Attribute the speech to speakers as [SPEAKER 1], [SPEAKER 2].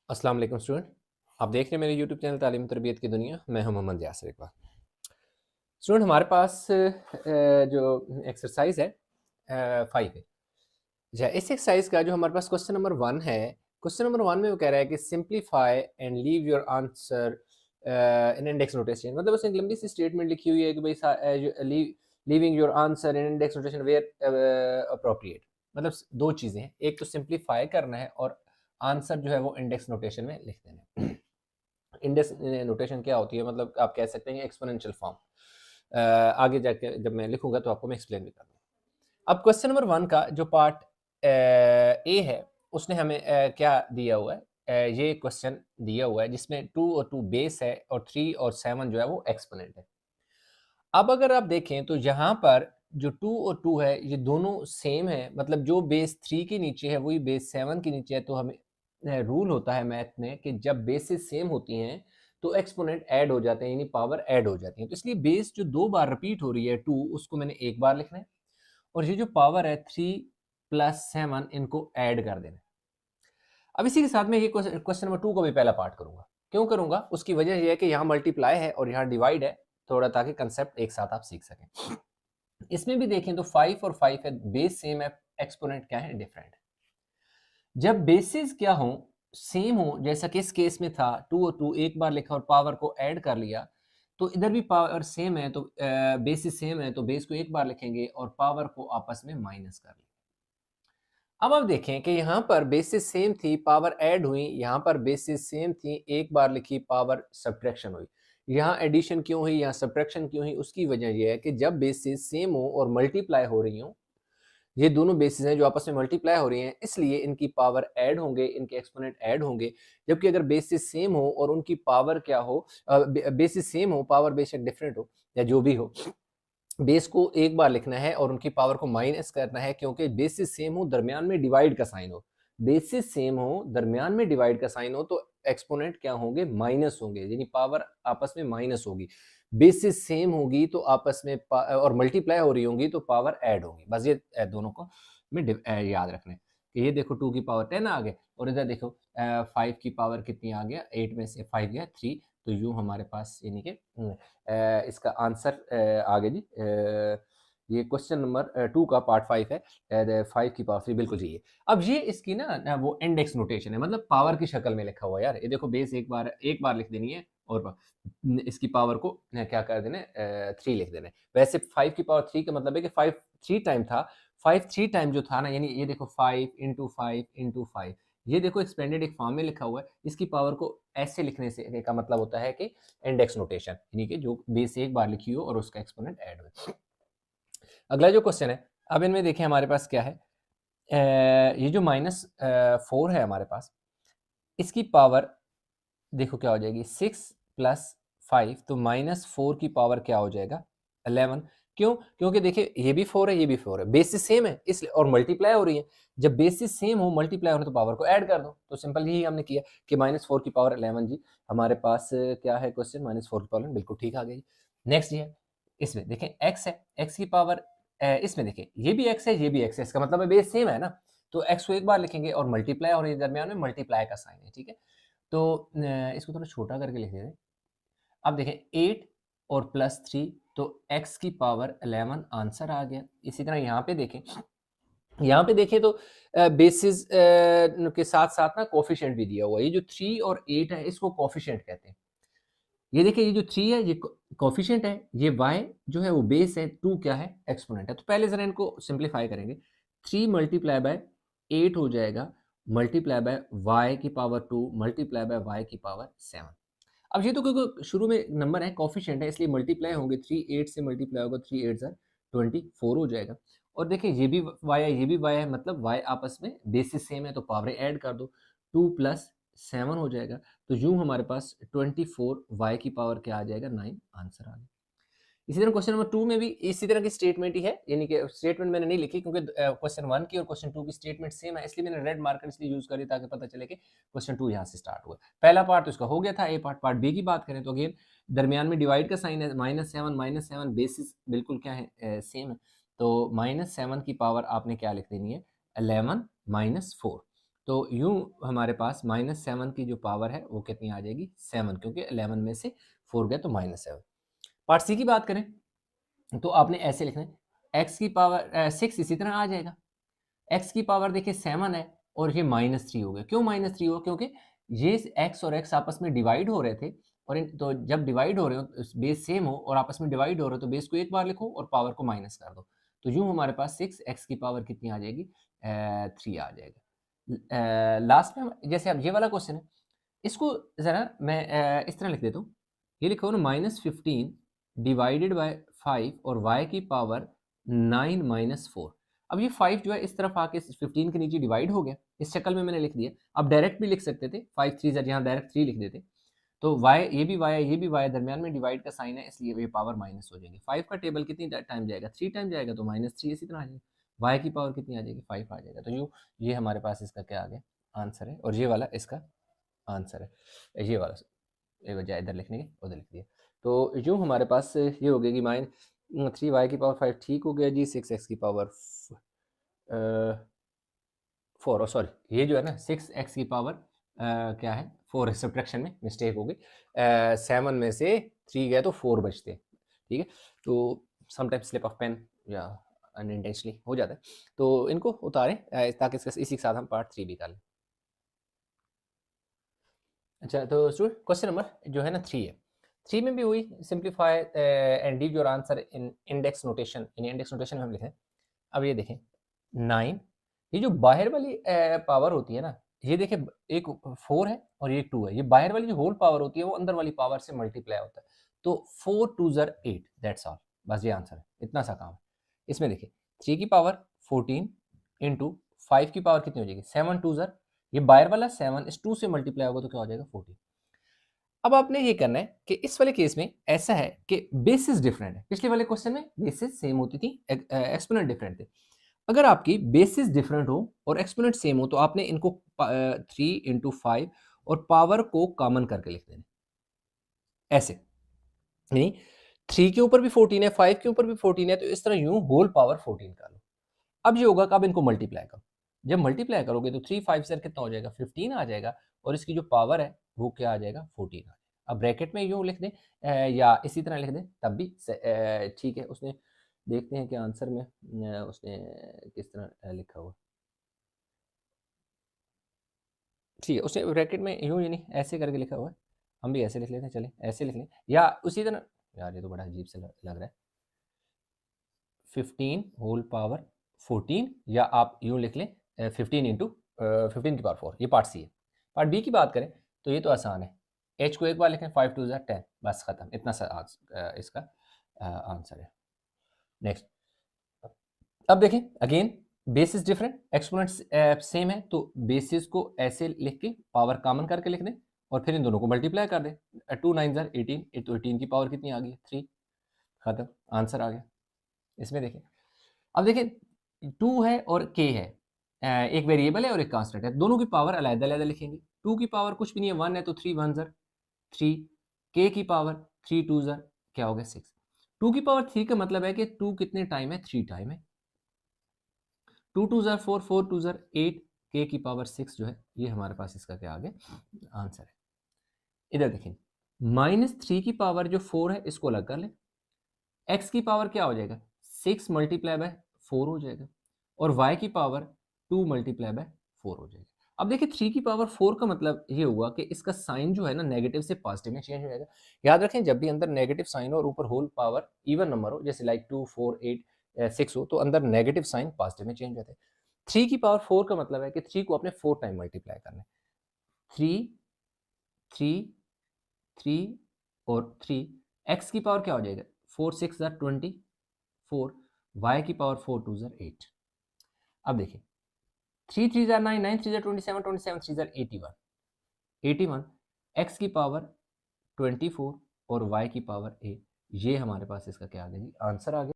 [SPEAKER 1] अस्सलाम वालेकुम स्टूडेंट। आप देख रहे हैं मेरे यूट्यूब चैनल तालीम तरबियत की दुनिया। मैं हूं मोहम्मद यासिर इकबाल। स्टूडेंट हमारे पास जो एक्सरसाइज है 5 है। इस एक्सरसाइज का जो हमारे पास क्वेश्चन नंबर 1 है, क्वेश्चन नंबर 1 में वो कह रहा है कि simplify and leave your answer in index notation. मतलब उसने एक लंबी सी स्टेटमेंट लिखी हुई है कि भाई leaving your answer in index notation where appropriate. मतलब दो चीज़ें हैं, एक तो सिंप्लीफाई करना है और आंसर जो है वो इंडेक्स नोटेशन में लिख देना है। इंडेक्स नोटेशन क्या होती है, मतलब आप कह सकते हैं एक्सपोनेंशियल फॉर्म। आगे जाके जब मैं लिखूंगा तो आपको मैं एक्सप्लेन भी करूंगा। अब क्वेश्चन नंबर 1 का जो पार्ट ए है उसने हमें क्या दिया हुआ है, ये क्वेश्चन दिया हुआ है जिसमें 2 और 2 बेस है और 3 और 7 जो है वो एक्सपोनेंट है। अब अगर आप देखें तो यहाँ पर जो 2 और 2 है ये दोनों सेम है, मतलब जो बेस 3 के नीचे है वही बेस 7 के नीचे है। तो हमें रूल होता है मैथ में कि जब बेसेस सेम होती हैं तो एक्सपोनेंट ऐड हो जाते हैं, यानी पावर ऐड हो जाती है। तो इसलिए बेस जो 2 बार रिपीट हो रही है 2, उसको मैंने एक बार लिखना है और ये जो पावर है 3 प्लस 7 इनको ऐड कर देना है। अब इसी के साथ में ये क्वेश्चन नंबर 2 का भी पहला पार्ट करूंगा। क्यों करूंगा? उसकी वजह यह है कि यहाँ मल्टीप्लाई है और यहाँ डिवाइड है, थोड़ा ताकि कंसेप्ट एक साथ आप सीख सकें। इसमें भी देखें तो 5 और 5 है, बेस सेम है, एक्सपोनेंट क्या है? डिफरेंट है। जब बेसिस क्या हो, सेम हो, जैसा कि इस केस में था 2 और 2 एक बार लिखा और पावर को ऐड कर लिया, तो इधर भी पावर सेम है तो बेसिस सेम है तो बेस को एक बार लिखेंगे और पावर को आपस में माइनस कर लेंगे। अब आप देखें कि यहाँ पर बेसिस सेम थी, पावर ऐड हुई, यहाँ पर बेसिस सेम थी, एक बार लिखी, पावर सब्ट्रैक्शन हुई। यहाँ एडिशन क्यों हुई, यहाँ सब्ट्रैक्शन क्यों हुई? उसकी वजह यह है कि जब बेसिस सेम हो और मल्टीप्लाई हो रही हो, ये दोनों बेसिस हैं जो आपस में मल्टीप्लाई हो रही हैं, इसलिए इनकी पावर ऐड होंगे, इनके एक्सपोनेंट ऐड होंगे। जबकि अगर बेसिस सेम हो और उनकी पावर क्या हो, बेसिस सेम हो, पावर बेशक डिफरेंट हो या जो भी हो, बेस को एक बार लिखना है और उनकी पावर को माइनस करना है, क्योंकि बेसिस सेम हो, दरमियान में डिवाइड का साइन हो। बेसिस सेम हो, दरमियान में डिवाइड का साइन हो तो एक्सपोनेंट क्या होंगे? माइनस होंगे, यानी पावर आपस में माइनस होगी। बेसिस सेम होगी तो आपस में और मल्टीप्लाई हो रही होंगी तो पावर ऐड होगी। बस ये दोनों को में याद रखना है कि ये देखो 2 की पावर 10 आ गए और इधर देखो 5 की पावर कितनी आ गया, 8 में से 5 गया 3। तो यूं हमारे पास यानी कि इसका आंसर आ गया जी। ये क्वेश्चन नंबर 2 का पार्ट 5 है, 5 की पावर 3 बिल्कुल चाहिए। अब ये इसकी ना वो इंडेक्स नोटेशन है, मतलब पावर की शक्ल में लिखा हुआ है यार। ये देखो बेस एक बार लिख देनी है और इसकी पावर को क्या कर देना है, 3 लिख देना है। वैसे 5 की पावर 3 का मतलब है कि 5 3 टाइम था, 5 3 टाइम जो था ना, यानी ये देखो 5 इंटू 5 इंटू 5, ये देखो एक्सपेंडेड एक फॉर्म में लिखा हुआ है। इसकी पावर को ऐसे लिखने से का मतलब होता है कि इंडेक्स नोटेशन, यानी कि जो बेस एक बार लिखी हो और उसका एक्सपोनेंट ऐड हो। अगला जो क्वेश्चन है, अब इनमें देखें हमारे पास क्या है, ये जो -4 है हमारे पास, इसकी पावर देखो क्या हो जाएगी, 6 प्लस 5, तो -4 की पावर क्या हो जाएगा? 11। क्यों? क्योंकि देखिए ये भी 4 है, ये भी 4 है, बेसिस सेम है इसलिए, और मल्टीप्लाई हो रही है। जब बेसिस सेम हो, मल्टीप्लाई हो रही है तो पावर को ऐड कर दो। तो सिंपल यही हमने किया कि -4 की पावर 11 जी। हमारे पास क्या है क्वेश्चन, -4 की पावर 11, बिल्कुल ठीक आ गई। नेक्स्ट ये है, इसमें देखें x है, x की पावर इसमें देखें ये भी x है, ये भी x है, इसका मतलब है बेस सेम है ना, तो x को एक बार लिखेंगे और मल्टीप्लाई हो रही है, दरमियान में मल्टीप्लाई का साइन है, ठीक है। तो इसको थोड़ा छोटा करके लिख देते हैं। अब देखें 8 और प्लस 3, तो x की पावर 11 आंसर आ गया। इसी तरह यहाँ पे देखें, यहाँ पे देखें तो बेसिस के साथ साथ ना कोफिशिएंट भी दिया हुआ है। ये जो 3 और 8 है इसको कोफिशिएंट कहते हैं। ये देखिए ये जो 3 है ये कोफिशिएंट है, ये y जो है वो बेस है, 2 क्या है? एक्सपोनेंट है। तो पहले जरा इनको सिंप्लीफाई करेंगे। 3 मल्टीप्लाई बाय 8 हो जाएगा, मल्टीप्लाई बाय y की पावर 2 मल्टीप्लाई बाय y की पावर 7। अब ये तो क्योंकि शुरू में नंबर है, कोफिशिएंट है, इसलिए मल्टीप्लाई होंगे, 3 8 से मल्टीप्लाई होगा, 3 8 ज़ा 24 हो जाएगा। और देखिए ये भी y है, ये भी y है, मतलब y आपस में बेसिस सेम है तो पावरें ऐड कर दो, 2 प्लस 7 हो जाएगा। तो यूं हमारे पास 24 y की पावर क्या आ जाएगा? 9 आंसर आ गया। इसी तरह क्वेश्चन नंबर 2 में भी इसी तरह की स्टेटमेंट ही है, यानी कि स्टेटमेंट मैंने नहीं लिखी क्योंकि क्वेश्चन 1 की और क्वेश्चन 2 की स्टेटमेंट सेम है, इसलिए मैंने रेड मार्कर इसलिए यूज करी ताकि पता चले कि क्वेश्चन 2 यहाँ से स्टार्ट हुआ। पहला पार्ट तो इसका हो गया था, ए पार्ट। पार्ट बी की बात करें तो अगेन दरमियान में डिवाइड का साइन है, -7 बेसिस बिल्कुल क्या है, सेम है। तो -7 की पावर आपने क्या लिख देनी है? 11 -4। तो यूँ हमारे पास -7 की जो पावर है वो कितनी आ जाएगी 7, क्योंकि 11 में से 4 गया तो -7। पार्ट सी की बात करें तो आपने ऐसे लिखना है x की पावर 6 इसी तरह आ जाएगा। x की पावर देखिए 7 है और ये -3 हो गया। क्यों -3 हुआ? क्योंकि ये x और x आपस में डिवाइड हो रहे थे और तो जब डिवाइड हो रहे हो बेस सेम हो और आपस में डिवाइड हो रहे हो तो बेस को एक बार लिखो और पावर को माइनस कर दो। तो यूँ हमारे पास 6x की पावर कितनी आ जाएगी 3 आ जाएगा। लास्ट में जैसे अब ये वाला क्वेश्चन है, इसको ज़रा मैं इस तरह लिख देता हूँ। ये लिखो ना -15 डिवाइडेड बाय 5 और y की पावर 9 - 4। अब ये 5 जो है इस तरफ आके 15 के नीचे डिवाइड हो गया, इस शक्ल में मैंने लिख दिया। आप डायरेक्ट भी लिख सकते थे, 5 3 ज़र यहाँ डायरेक्ट 3 लिख देते। तो y ये भी y है, ये भी y है, दरमियान में डिवाइड का साइन है, इसलिए ये पावर माइनस हो जाएगी। 5 का टेबल कितनी टाइम जाएगा? 3 टाइम जाएगा, तो -3 इसी तरह आ जाएगा। y की पावर कितनी आ जाएगी? 5 आ जाएगा। तो ये हमारे पास इसका क्या आ गया? आंसर है। और ये वाला इसका आंसर है। ये वाला ये बजाय इधर लिखने के उधर लिख दिया। तो यूँ हमारे पास ये हो गया कि -3y की पावर 5 ठीक हो गया जी। 6x की पावर 4 सॉरी ये जो है ना 6x की पावर क्या है 4 है, सब्ट्रैक्शन में मिस्टेक हो गई। 7 में से 3 गए तो 4 बचते हैं, ठीक है। तो समटाइम स्लिप ऑफ पेन या अनइंटेंशनली हो जाता है, तो इनको उतारें ताकि इसी के साथ हम पार्ट 3 भी कर लें। अच्छा, तो स्टूडेंट क्वेश्चन नंबर जो है ना 3 है। 3 में भी वही simplify and give your answer in index notation. In index notation में हम लिखें। अब ये देखें 9, ये जो बाहर वाली पावर होती है ना, ये देखिए एक 4 है और ये 2 है। ये बाहर वाली जो होल पावर होती है वो अंदर वाली पावर से मल्टीप्लाई होता है। तो 4 2 ज़र 8 दैट्स ऑल। बस ये आंसर है, इतना सा काम है। इसमें देखिए 3 की पावर 14 इंटू 5 की पावर कितनी हो जाएगी 7 2 ज़र, ये बाहर वाला 7 इस 2 से मल्टीप्लाई होगा तो क्या हो जाएगा 14। अब आपने ये करना है कि इस वाले केस में ऐसा है कि बेसिस डिफरेंट है। पिछले वाले क्वेश्चन में बेसिस सेम होती थी, एक्सपोनेंट डिफरेंट थे। अगर आपकी बेसिस डिफरेंट हो और एक्सपोनेंट सेम हो तो आपने इनको 3 इंटू 5 और पावर को कॉमन करके लिख देना ऐसे। यानी 3 के ऊपर भी 14 है, 5 के ऊपर भी 14 है, तो इस तरह यूं होल पावर 14 कर लो। अब ये होगा कि अब इनको मल्टीप्लाई करो। जब मल्टीप्लाई करोगे तो 3 5 सर कितना हो जाएगा 15 आ जाएगा और इसकी जो पावर है वो क्या आ जाएगा 14 आ जाएगा। अब ब्रैकेट में यूं लिख दें या इसी तरह लिख दें तब भी ठीक है। उसने देखते हैं कि आंसर में उसने किस तरह लिखा हुआ। ठीक है, उसने ब्रैकेट में यूं यानी ऐसे करके लिखा हुआ है। हम भी ऐसे लिख लेते हैं, चले ऐसे लिख लें या उसी तरह। यार ये तो बड़ा अजीब से लग रहा है। 15 होल पावर 14 या आप यूं लिख लें 15 इंटू 15 की पावर 4। ये पार्ट सी है। पार्ट बी की बात करें तो ये तो आसान है। एच को एक बार लिखें 5 2 ज़र 10, बस खत्म। इतना सा इसका आंसर है। नेक्स्ट, अब देखें again basis different exponents same है तो बेसिस को ऐसे लिख के पावर कॉमन करके लिख दें और फिर इन दोनों को मल्टीप्लाई कर दें। 2 9 ज़र 18, तो 18 की पावर कितनी आ गई 3, खत्म, आंसर आ गया। इसमें देखें, अब देखिए 2 है और k है, एक वेरिएबल है और एक कांस्टेंट है, दोनों की पावर अलग-अलग लिखेंगे। 2 की पावर कुछ भी नहीं है 1 है तो 3 1 ज़र 3, k की पावर 3 2 ज़र क्या हो गया 6। 2 की पावर 3 का मतलब है कि 2 कितने टाइम है 3 टाइम है। 2 2 ज़र 4 4 2 ज़र 8, k की पावर 6 जो है ये हमारे पास इसका क्या आ गया आंसर है। इधर देखें -3 की पावर जो 4 है इसको अलग कर लें। x की पावर क्या हो जाएगा 6 मल्टीप्लाई बाय 4 हो जाएगा और y की पावर 2 मल्टीप्लाई बाय 4 हो जाएगा। अब देखिए 3 की पावर 4 का मतलब ये हुआ कि इसका साइन जो है ना नेगेटिव से पॉजिटिव में चेंज हो जाएगा। याद रखें जब भी अंदर नेगेटिव साइन हो और ऊपर होल पावर इवन नंबर हो जैसे लाइक 2 4 8 6 हो तो अंदर नेगेटिव साइन पॉजिटिव में चेंज होता है। 3 की पावर 4 का मतलब है कि 3 को आपने 4 टाइम मल्टीप्लाई करना है। 3 3 3 और 3, x की पावर क्या हो जाएगा 4 6 ज़र 24, y की पावर 4 2 ज़र 8। अब देखिए 3 3 ज़र 9 9 3 ज़र 27 27 3 ज़र 81 81, x की पावर 24 और y की पावर 8। ये हमारे पास इसका क्या आ गया जी आंसर आ गया।